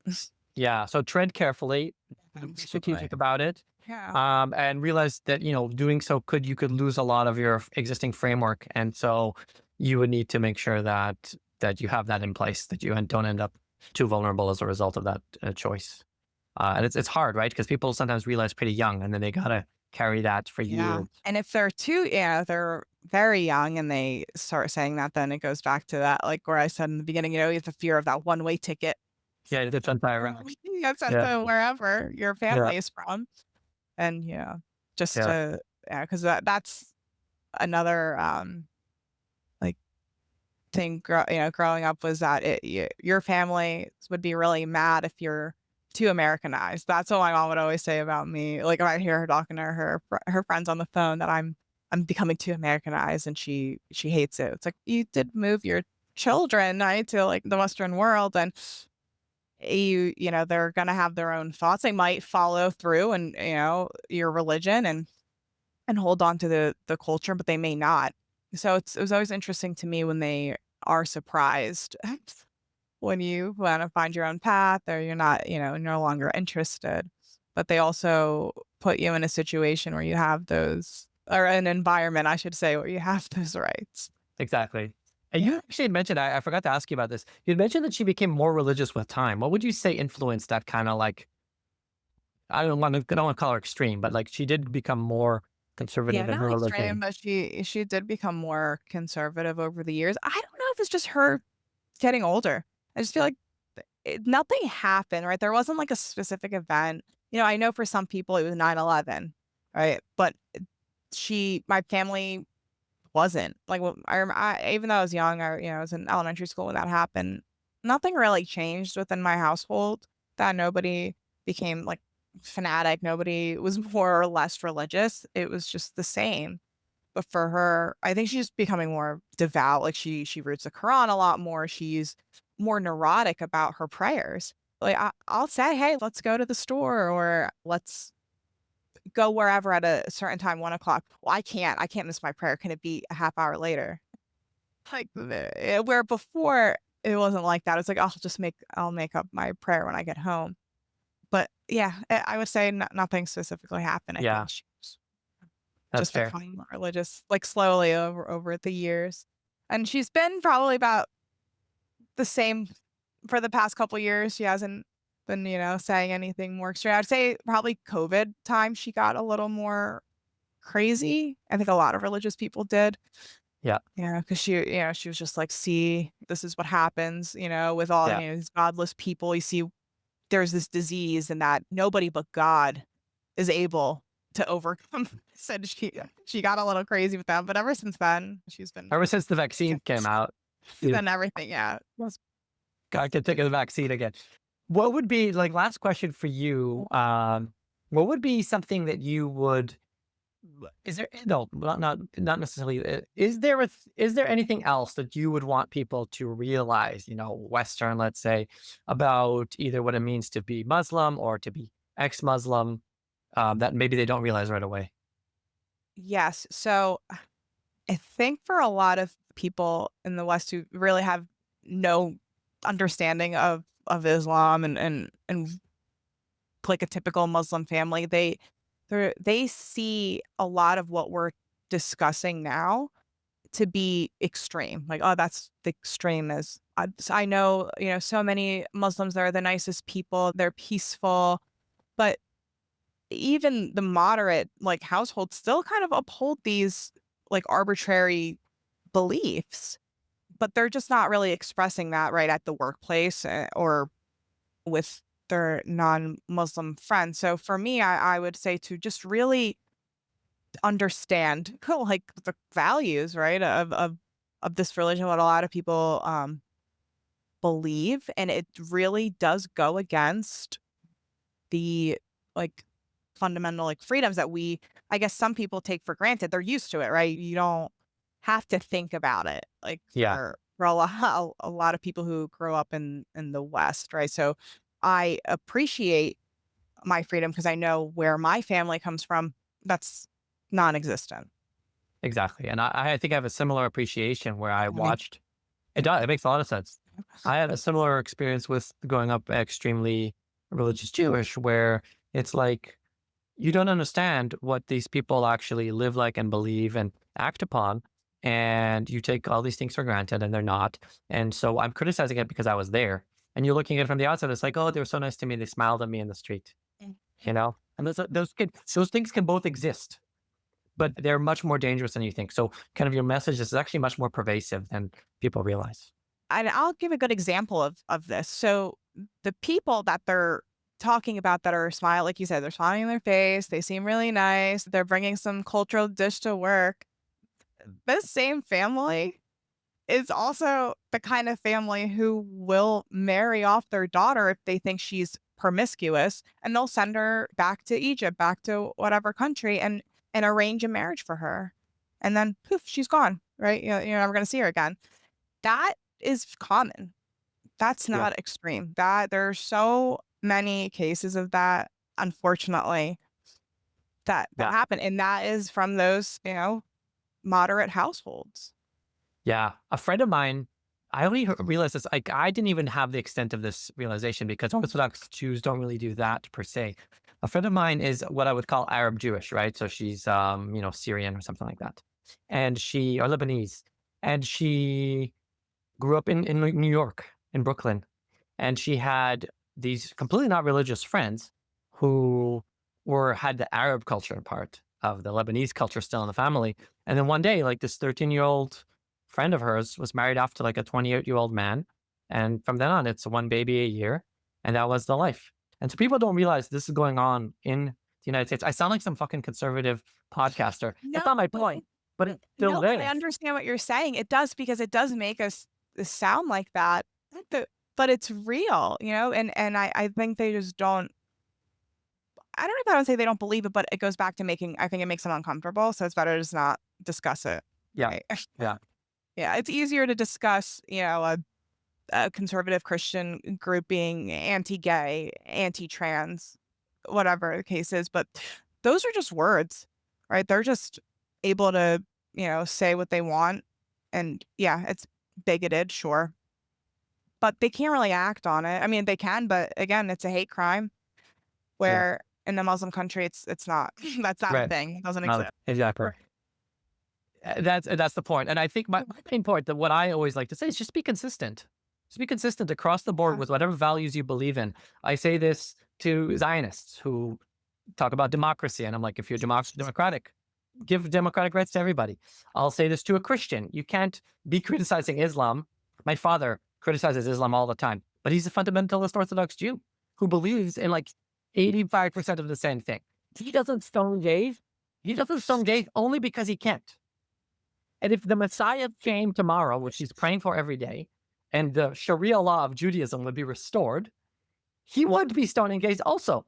Yeah. So tread carefully, be Absolutely. strategic about it, Yeah. and realize that doing so you could lose a lot of your existing framework, and so you would need to make sure that you have that in place, that you don't end up too vulnerable as a result of that choice. And it's hard, right? Because people sometimes realize pretty young, and then they gotta carry that for Yeah. years. And if they're very young and they start saying that, then it goes back to that, like where I said in the beginning, you have the fear of that one-way ticket. Yeah, it's anti-Iraq. Yeah, sent Yeah, to wherever your yeah, family is from. And just yeah, to, because that's another like thing, growing up, was that your family would be really mad if you're too Americanized. That's what my mom would always say about me. Like, if I hear her talking to her friends on the phone, that I'm becoming too Americanized, and she hates it. It's like, you did move your children, right, to, like, the Western world, and they're gonna have their own thoughts. They might follow through and, your religion, and hold on to the culture, but they may not. So it was always interesting to me when they are surprised when you want to find your own path, or you're not, no longer interested. But they also put you in a situation where you have those, or an environment, I should say, where you have those rights. exactly. And Yeah. you actually had mentioned, I forgot to ask you about this. You had mentioned that she became more religious with time. What would you say influenced that kind of like, I don't want to call her extreme, but like she did become more Yeah, conservative in her not extreme, religion. but she did become more conservative over the years. I don't know if it's just her getting older. I just feel like nothing happened, right? There wasn't like a specific event. I know for some people it was 9/11, right? But my family wasn't. Like, even though I was young, I was in elementary school when that happened. Nothing really changed within my household. That nobody became, like, fanatic. Nobody was more or less religious. It was just the same. But for her, I think she's becoming more devout. Like, she reads the Quran a lot more. She's more neurotic about her prayers. Like, I'll say, hey, let's go to the store, or let's go wherever at a certain time, 1 o'clock. Well, I can't miss my prayer. Can it be a half hour later? Like, where before it wasn't like that. It's like, I'll make up my prayer when I get home. But yeah, I would say nothing specifically happened. I Yeah, think she was that's just fair. becoming more religious, like, slowly over the years. And she's been probably about the same for the past couple years. She hasn't and, saying anything more extreme. I'd say probably COVID time, she got a little more crazy. I think a lot of religious people did. Yeah. Because she was just like, see, this is what happens, with all, Yeah. these godless people. You see, there's this disease and that nobody but God is able to overcome. Said she got a little crazy with that, but ever since then, she's been Ever since the vaccine came out, done everything. Yeah. God can take the vaccine again. What would be like last question for you? What would be something that you would? Is there not necessarily? Is there anything else that you would want people to realize? Western, let's say, about either what it means to be Muslim or to be ex-Muslim, that maybe they don't realize right away. Yes. So I think for a lot of people in the West who really have no understanding of Islam and like a typical Muslim family, they see a lot of what we're discussing now to be extreme. Like, oh, that's the extreme is. I know, so many Muslims, they're the nicest people, they're peaceful, but even the moderate like households still kind of uphold these like arbitrary beliefs, but they're just not really expressing that right at the workplace or with their non-Muslim friends. So for me, I would say to just really understand like the values, right, of this religion, what a lot of people believe, and it really does go against the like fundamental like freedoms that I guess some people take for granted. They're used to it, right? You don't have to think about it like Yeah. for a lot of people who grow up in the West, right? So I appreciate my freedom because I know where my family comes from. That's non-existent. Exactly. And I think I have a similar appreciation where I Mhm. watched it does. It makes a lot of sense. I had a similar experience with growing up extremely religious Jewish, where it's like you don't understand what these people actually live like and believe and act upon. And you take all these things for granted and they're not. And so I'm criticizing it because I was there. And you're looking at it from the outside, it's like, oh, they were so nice to me. They smiled at me in the street, Mm. And those things can both exist, but they're much more dangerous than you think. So kind of your message is actually much more pervasive than people realize. And I'll give a good example of this. So the people that they're talking about that are smile, like you said, they're smiling in their face. They seem really nice. They're bringing some cultural dish to work. This same family is also the kind of family who will marry off their daughter if they think she's promiscuous, and they'll send her back to Egypt, back to whatever country, and arrange a marriage for her. And then poof, she's gone, right? You're never going to see her again. That is common. That's Yeah. not extreme. That there are so many cases of that, unfortunately, that Yeah. happen. And that is from those, moderate households. Yeah. A friend of mine, I only realized this, like, I didn't even have the extent of this realization because Orthodox Jews don't really do that per se. A friend of mine is what I would call Arab Jewish, right? So she's, Syrian or something like that. And or Lebanese. And she grew up in New York, in Brooklyn. And she had these completely not religious friends who had the Arab culture part of the Lebanese culture still in the family. And then one day, like this 13-year-old friend of hers was married off to like a 28-year-old man. And from then on, it's one baby a year. And that was the life. And so people don't realize this is going on in the United States. I sound like some fucking conservative podcaster. That's not my point, but it's still No, there. but I understand what you're saying. It does, because it does make us sound like that, but it's real, and I think they just don't. I don't know if I would say they don't believe it, but it goes back to I think it makes them uncomfortable. So it's better to just not discuss it. Yeah. Right? Yeah. Yeah. It's easier to discuss, a conservative Christian group being anti-gay, anti-trans, whatever the case is. But those are just words, right? They're just able to, say what they want. And yeah, it's bigoted, sure. But they can't really act on it. I mean, they can, but again, it's a hate crime where in a Muslim country, it's not. That's not a Right. thing. It doesn't Not- exist. Exactly. Right. That's the point. And I think my main point, that what I always like to say is just be consistent. Just be consistent across the board with whatever values you believe in. I say this to Zionists who talk about democracy, and I'm like, if you're democratic, give democratic rights to everybody. I'll say this to a Christian. You can't be criticizing Islam. My father criticizes Islam all the time, but he's a fundamentalist Orthodox Jew who believes in like 85% of the same thing. He doesn't stone gays. He doesn't stone gays only because he can't. And if the Messiah came tomorrow, which he's praying for every day, and the Sharia law of Judaism would be restored, he would be stoning gays also.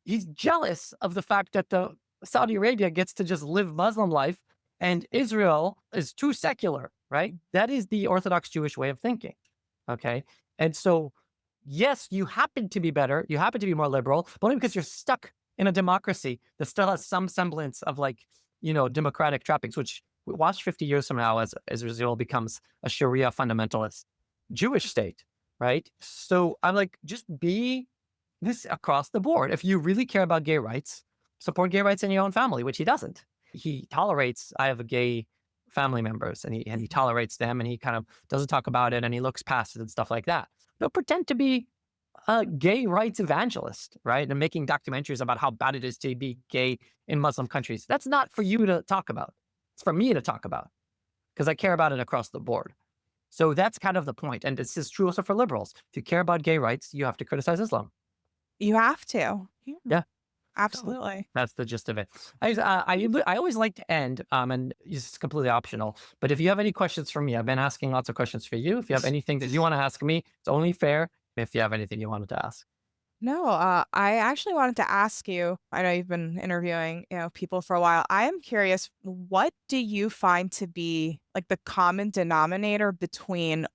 He's jealous of the fact that the Saudi Arabia gets to just live Muslim life and Israel is too secular, right? That is the Orthodox Jewish way of thinking, okay? And so, yes, you happen to be better, you happen to be more liberal, but only because you're stuck in a democracy that still has some semblance of like, democratic trappings, which we watch 50 years from now as Israel becomes a Sharia fundamentalist Jewish state, right? So I'm like, just be this across the board. If you really care about gay rights, support gay rights in your own family, which he doesn't. He tolerates, I have a gay family members and he tolerates them and he kind of doesn't talk about it and he looks past it and stuff like that. Don't pretend to be a gay rights evangelist, right? And making documentaries about how bad it is to be gay in Muslim countries. That's not for you to talk about. It's for me to talk about because I care about it across the board. So that's kind of the point. And this is true also for liberals. If you care about gay rights, you have to criticize Islam. You have to. Yeah. Absolutely. That's the gist of it. I always like to end, and it's completely optional. But if you have any questions for me, I've been asking lots of questions for you. If you have anything that you want to ask me, it's only fair if you have anything you wanted to ask. No, I actually wanted to ask you, I know you've been interviewing, people for a while. I am curious, what do you find to be like the common denominator between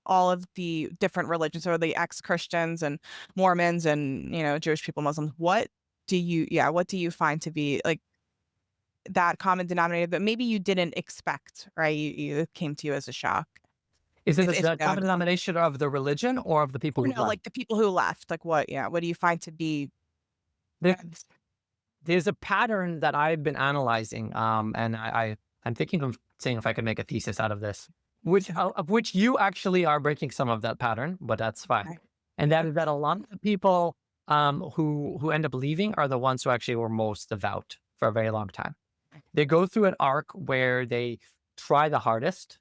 all of the different religions or the ex-Christians and Mormons and, Jewish people, Muslims? What do you find to be like that common denominator that maybe you didn't expect, right? It came to you as a shock. Is it the common denomination of the religion or of the people who left? Like the people who left, like what do you find to be? There's a pattern that I've been analyzing, and I'm thinking of seeing if I could make a thesis out of this, of which you actually are breaking some of that pattern, but that's fine. Okay. And that is that a lot of people who end up leaving are the ones who actually were most devout for a very long time. They go through an arc where they try the hardest,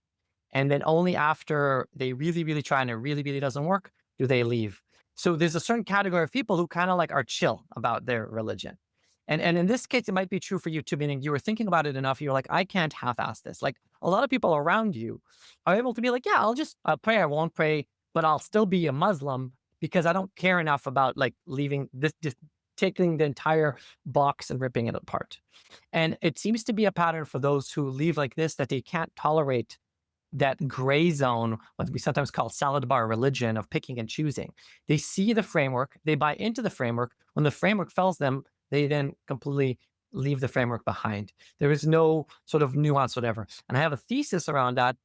and then only after they really, really try and it really, really doesn't work, do they leave. So there's a certain category of people who kind of like are chill about their religion. And in this case, it might be true for you too, meaning you were thinking about it enough. You're like, I can't half-ass this. Like a lot of people around you are able to be like, yeah, I'll pray. I won't pray, but I'll still be a Muslim because I don't care enough about like leaving this, just taking the entire box and ripping it apart. And it seems to be a pattern for those who leave like this, that they can't tolerate that gray zone, what we sometimes call salad bar religion of picking and choosing. They see the framework, they buy into the framework. When the framework fails them, they then completely leave the framework behind. There is no sort of nuance, whatever. And I have a thesis around that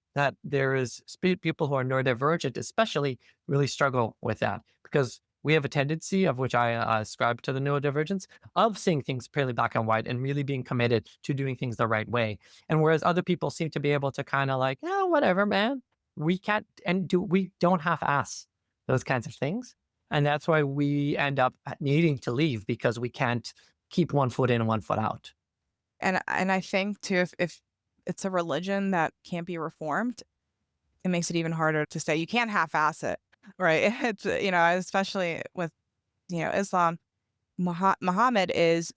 there is people who are neurodivergent, especially, really struggle with that because we have a tendency, of which I ascribe to the neurodivergence, of seeing things purely black and white and really being committed to doing things the right way. And whereas other people seem to be able to kind of like, oh, whatever, man, we don't half-ass those kinds of things. And that's why we end up needing to leave, because we can't keep one foot in and one foot out. And I think too, if it's a religion that can't be reformed, it makes it even harder to stay. You can't half-ass it. Right. It's, especially with, Islam, Muhammad is,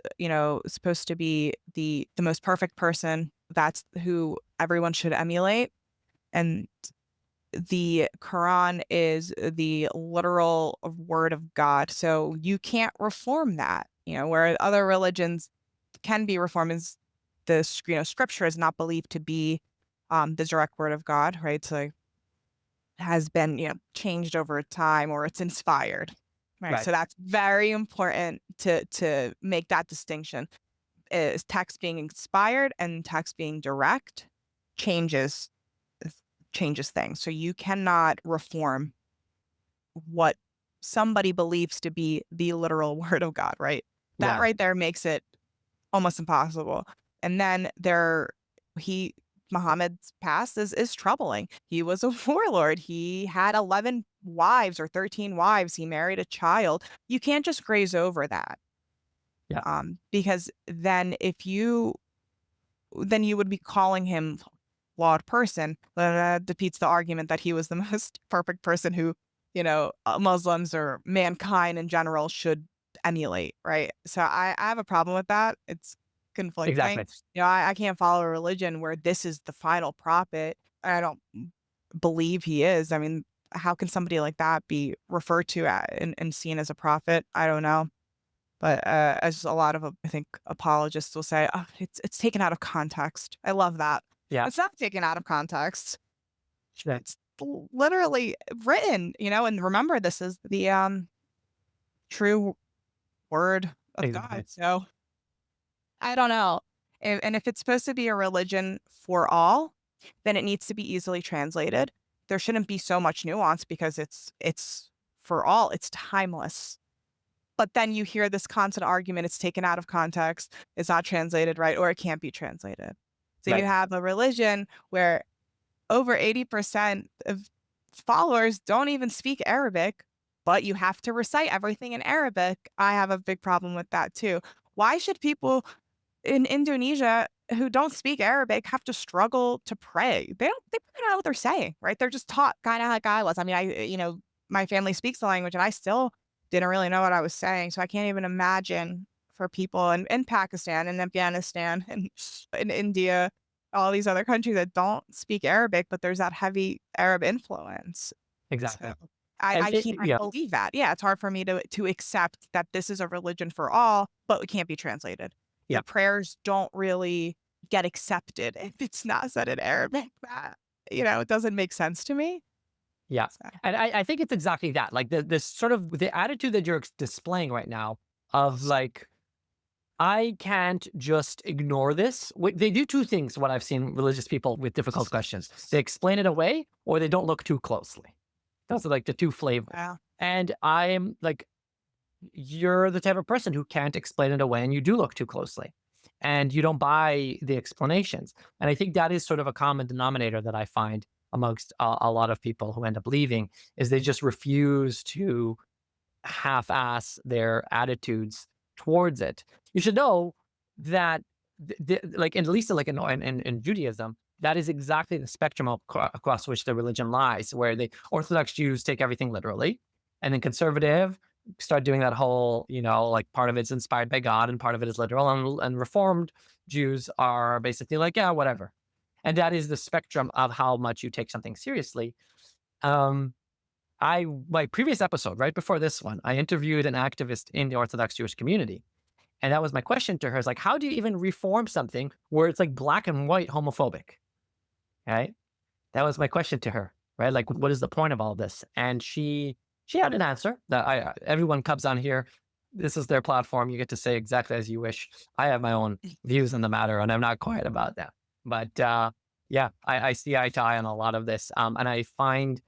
supposed to be the most perfect person. That's who everyone should emulate. And the Quran is the literal word of God. So you can't reform that, where other religions can be reformed. Is the, scripture is not believed to be the direct word of God. Right. So has been changed over time, or it's inspired, right? So that's very important to make that distinction. Is text being inspired and text being direct changes things. So you cannot reform what somebody believes to be the literal word of God, right? That right there makes it almost impossible. And then he Muhammad's past is troubling. He was a warlord. He had 11 wives or 13 wives. He married a child. You can't just graze over that. Yeah. Because then then you would be calling him flawed person. That defeats the argument that he was the most perfect person who, Muslims or mankind in general should emulate, right? So I have a problem with that. It's conflicting. Exactly. I can't follow a religion where this is the final prophet. I don't believe he is. I mean, how can somebody like that be referred to and seen as a prophet? I don't know. But as a lot of, I think, apologists will say, oh, it's taken out of context. I love that. Yeah. It's not taken out of context. That's It's literally written, and remember, this is the true word of exactly. God. So I don't know. And if it's supposed to be a religion for all, then it needs to be easily translated. There shouldn't be so much nuance because it's for all. It's timeless. But then you hear this constant argument, it's taken out of context, it's not translated right, or it can't be translated. So you Right. have a religion where over 80% of followers don't even speak Arabic, but you have to recite everything in Arabic. I have a big problem with that too. Why should people in Indonesia who don't speak Arabic have to struggle to pray? They don't know what they're saying, right? They're just taught kind of like I was. I mean, my family speaks the language and I still didn't really know what I was saying. So I can't even imagine for people in Pakistan and Afghanistan and in India, all these other countries that don't speak Arabic, but there's that heavy Arab influence. Exactly. So I can't believe that. Yeah, it's hard for me to accept that this is a religion for all, but it can't be translated. Yeah. The prayers don't really get accepted if it's not said in Arabic. That, it doesn't make sense to me. Yeah. So, And I think it's exactly that. Like this sort of the attitude that you're displaying right now of like, I can't just ignore this. They do two things, what I've seen religious people with difficult questions. They explain it away or they don't look too closely. Those are like the two flavors. yeah. And I'm like, you're the type of person who can't explain it away and you do look too closely and you don't buy the explanations. And I think that is sort of a common denominator that I find amongst a lot of people who end up leaving is they just refuse to half-ass their attitudes towards it. You should know that, like at least like in Judaism, that is exactly the spectrum across which the religion lies, where the Orthodox Jews take everything literally, and then conservative start doing that whole, like part of it's inspired by God and part of it is literal, and Reformed Jews are basically like, yeah, whatever. And that is the spectrum of how much you take something seriously. My previous episode, right before this one, I interviewed an activist in the Orthodox Jewish community. And that was my question to her is like, how do you even reform something where it's like black and white homophobic? Right? That was my question to her, right? Like, what is the point of all this? And she had an answer that everyone comes on here. This is their platform. You get to say exactly as you wish. I have my own views on the matter and I'm not quiet about that. But yeah, I see eye to eye on a lot of this. And I find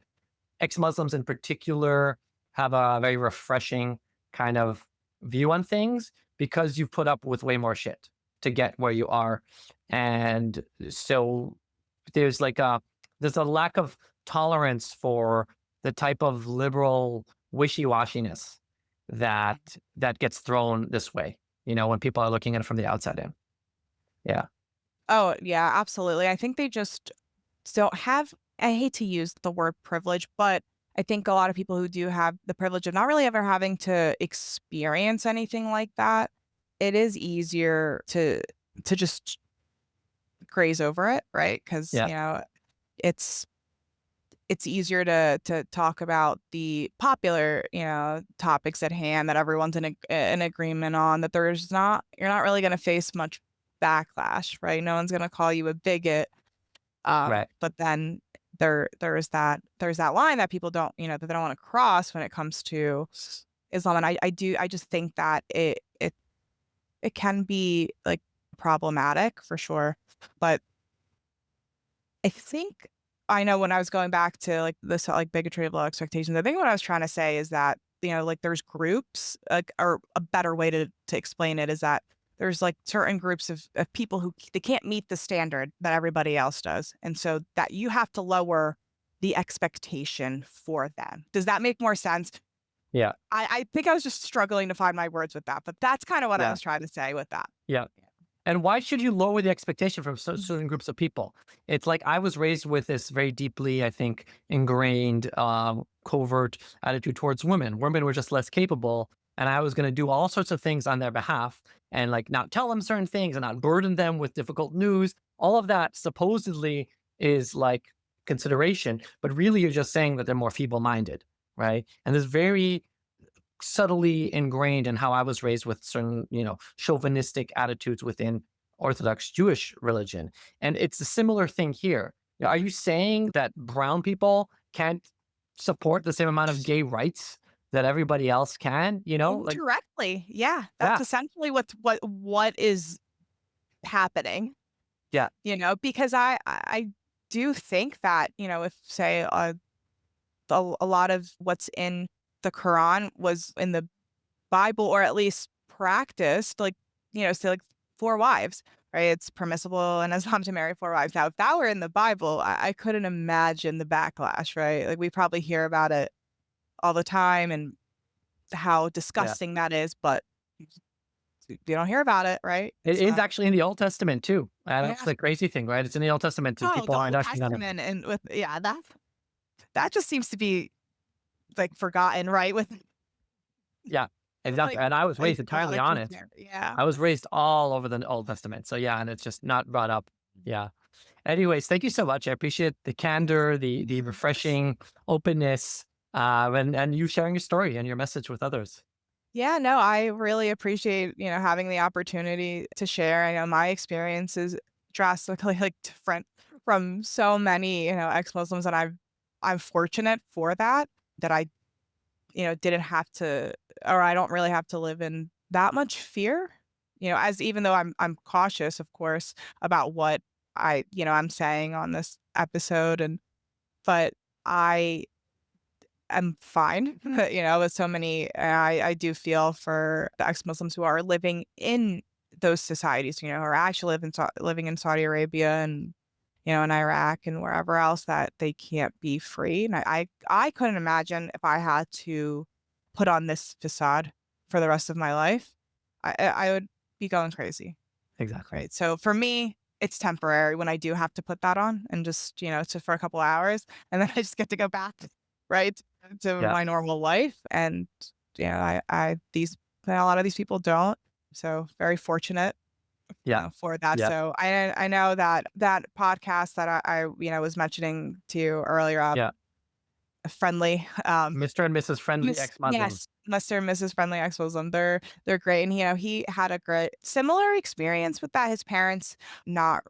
ex-Muslims in particular have a very refreshing kind of view on things because you've put up with way more shit to get where you are. And so there's there's a lack of tolerance for the type of liberal wishy-washiness that gets thrown this way, when people are looking at it from the outside in. Yeah. Oh, yeah, absolutely. I think they just don't have, I hate to use the word privilege, but I think a lot of people who do have the privilege of not really ever having to experience anything like that, it is easier to just graze over it, right? Because, it's easier to talk about the popular, topics at hand that everyone's in agreement on, that you're not really going to face much backlash, right? No one's going to call you a bigot. Right. But then there's that line that people don't, that they don't want to cross when it comes to Islam. And I just think that it can be like problematic for sure. But I think I know when I was going back to like this like bigotry of low expectations, I think what I was trying to say is that, like there's groups, like, or a better way to explain it is that there's like certain groups of people who they can't meet the standard that everybody else does. And so that you have to lower the expectation for them. Does that make more sense? Yeah. I think I was just struggling to find my words with that, but that's kind of what I Yeah. was trying to say with that. Yeah. And why should you lower the expectation from certain groups of people? It's like I was raised with this very deeply, I think, ingrained, covert attitude towards women. Women were just less capable. And I was going to do all sorts of things on their behalf and like not tell them certain things and not burden them with difficult news. All of that supposedly is like consideration, but really you're just saying that they're more feeble minded. Right. And there's very subtly ingrained in how I was raised with certain, chauvinistic attitudes within Orthodox Jewish religion. And it's a similar thing here. Are you saying that brown people can't support the same amount of gay rights that everybody else can? Like, Indirectly, yeah, that's yeah, essentially what is happening. yeah, Because I do think that if say a lot of what's in the Quran was in the Bible, or at least practiced, like, say like 4 wives, right? It's permissible in Islam to marry 4 wives. Now, if that were in the Bible, I couldn't imagine the backlash, right? Like we probably hear about it all the time and how yeah. disgusting that is, but you don't hear about it, right? It It's is not. actually in the Old Testament too. And that's Yeah. the crazy thing, right? It's in the Old Testament and Oh, people the aren't Old actually gonna. Testament, and with that just seems to be like forgotten, right? With Yeah, exactly. like And I was like raised a lot entirely of on Christian it. yeah. I was raised all over the Old Testament. So yeah, and it's just not brought up. Yeah. Anyways, thank you so much. I appreciate the candor, the refreshing openness, and you sharing your story and your message with others. Yeah, no, I really appreciate, having the opportunity to share. I know my experience is drastically like different from so many, ex-Muslims, and I'm fortunate for that I, didn't have to, or I don't really have to live in that much fear. As even though I'm cautious, of course, about what I'm saying on this episode, but I am fine, with so many. I do feel for the ex-Muslims who are living in those societies, who are actually living in Saudi Arabia and in Iraq and wherever else, that they can't be free. And I couldn't imagine if I had to put on this facade for the rest of my life. I would be going crazy, Exactly. right? So for me, it's temporary when I do have to put that on, and just for a couple hours, and then I just get to go back, right, to Yeah. my normal life. And I these a lot of these people don't. So very fortunate Yeah. for that. Yeah. So I know that podcast that I was mentioning to you earlier, Yeah. friendly, Mr. and Mrs. Friendly Ex-Muslim. yes, Mr. and Mrs. Friendly Ex-Muslim. They're great, and he had a great similar experience with that. His parents not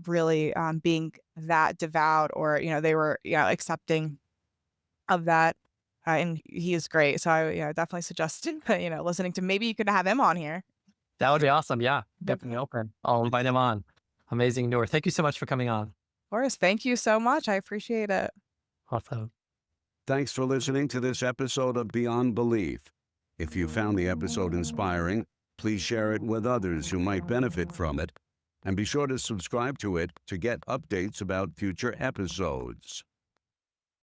really being that devout, or they were accepting of that. And he is great. So I definitely suggest listening to, maybe you could have him on here. That would be awesome. Yeah. Definitely open. I'll invite him on. Amazing, Noor. Thank you so much for coming on. Of course. Thank you so much. I appreciate it. Awesome. Thanks for listening to this episode of Beyond Belief. If you found the episode inspiring, please share it with others who might benefit from it, and be sure to subscribe to it to get updates about future episodes.